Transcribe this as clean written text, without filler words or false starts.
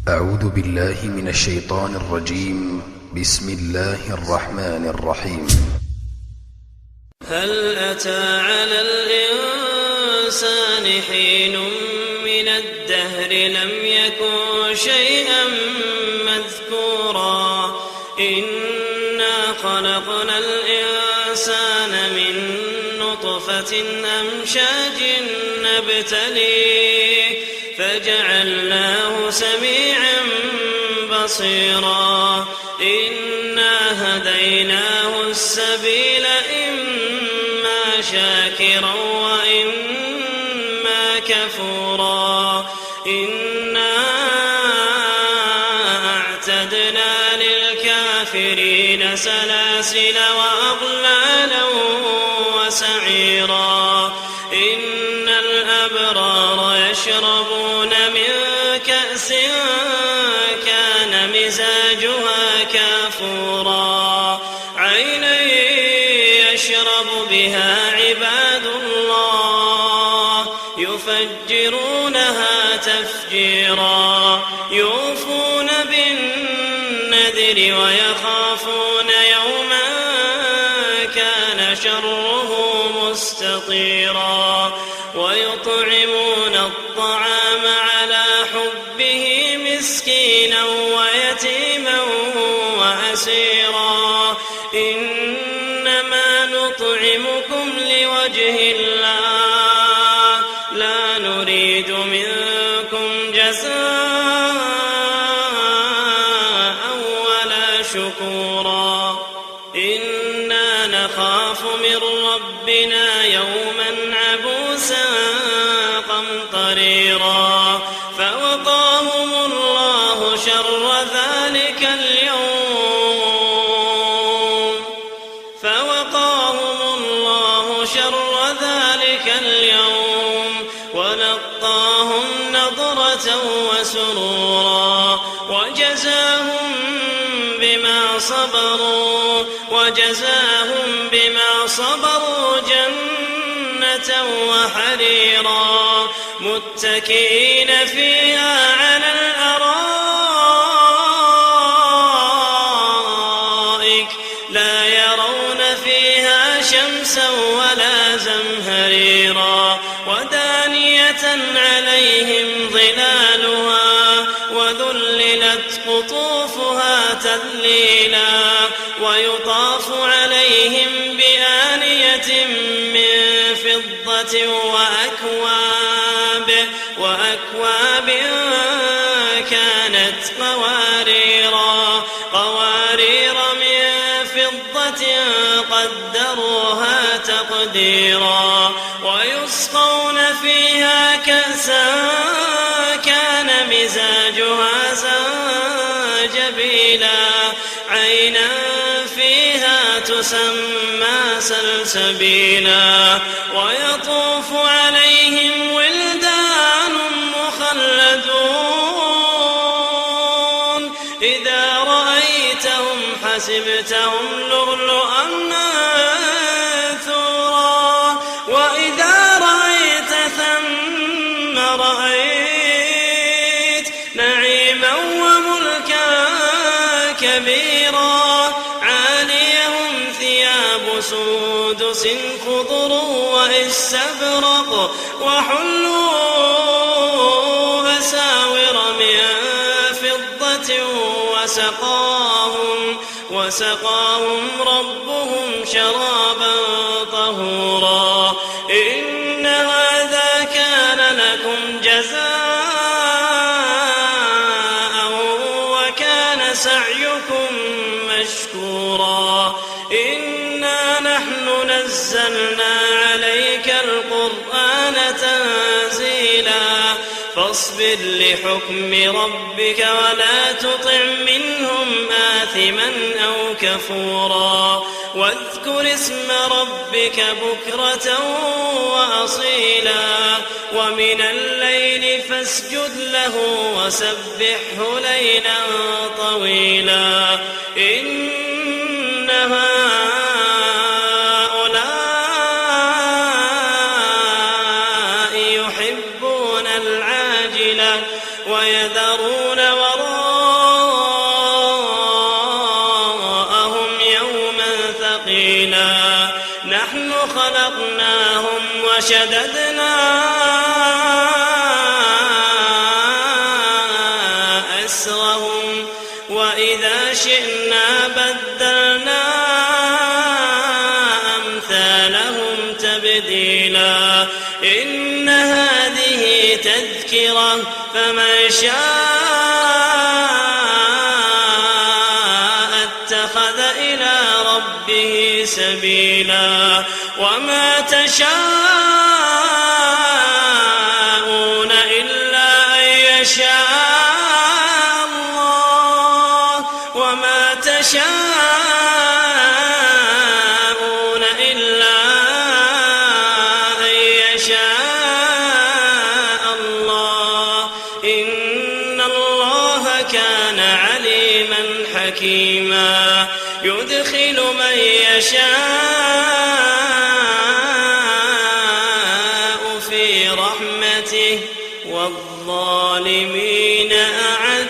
أعوذ بالله من الشيطان الرجيم. بسم الله الرحمن الرحيم. هل أتى على الإنسان حين من الدهر لم يكن شيئا مذكورا إنا خلقنا الإنسان من نطفة أمشاج نبتليه فجعلناه سميعا بصيرا إنا هديناه السبيل إما شاكرا وإما كفورا إنا أعتدنا للكافرين سلاسل وأغلالا وسعيرا إن الأبرار يشربون من كأس كان مزاجها كافورا عينا يشرب بها عباد الله يفجرونها تفجيرا يوفون بالنذر ويخافون يوما كان شره مستطيرا ويطعمون الطعام على حبه مسكينا ويتيما وأسيرا إنما نطعمكم لوجه الله لا نريد منكم جزاء ولا شكورا إنا نخاف من ربنا يوما عبوسا قمطريرا فوقاهم الله شر ذلك اليوم ولقاهم نضرة وسرورا وجزاهم بما صبروا جنة وحريرا متكئين فيها على الأرائك لا يرون فيها شمسا ولا زمهريرا ودانية عليهم ظلالها وذللت قطوفها تذليلا ويطاف عليهم بآنية من فضة وأكواب كانت قوارير من فضة قدروها تقديرا ويسقون فيها كأسا كان مزاجها زنجبيلا عينا فيها تسمى سلسبيلا ويطوف عليهم ولدان مخلدون إذا رأيتهم حسبتهم لؤلؤا منثورا وإذا رأيت ثم رأيت نعيما وملكا كبيرا عاليهم ثياب سندس خضر واستبرق وحلوا أساور من فضة وسقاهم ربهم شرابا طهورا إن هذا كان لكم جزاء وكان سعيكم مشكورا إنا نحن نزلنا عليك القرآن تنزيلا فاصبر لحكم ربك ولا تطع منهم آثما أو كفورا واذكر اسم ربك بكرة وأصيلا ومن الليل فاسجد له وسبحه ليلا طويلا إن هؤلاء يحبون العاجلة ويذرون أسرهم وإذا شئنا بدلنا أمثالهم تبديلا إن هذه تذكرة فمن شاء اتخذ إلى ربه سبيلا وما تشاءون إلا أن يشاء الله وما تشاءون إلا أن يشاء الله إن الله كان عليما حكيما يدخل من يشاء في رحمته والظالمين أعد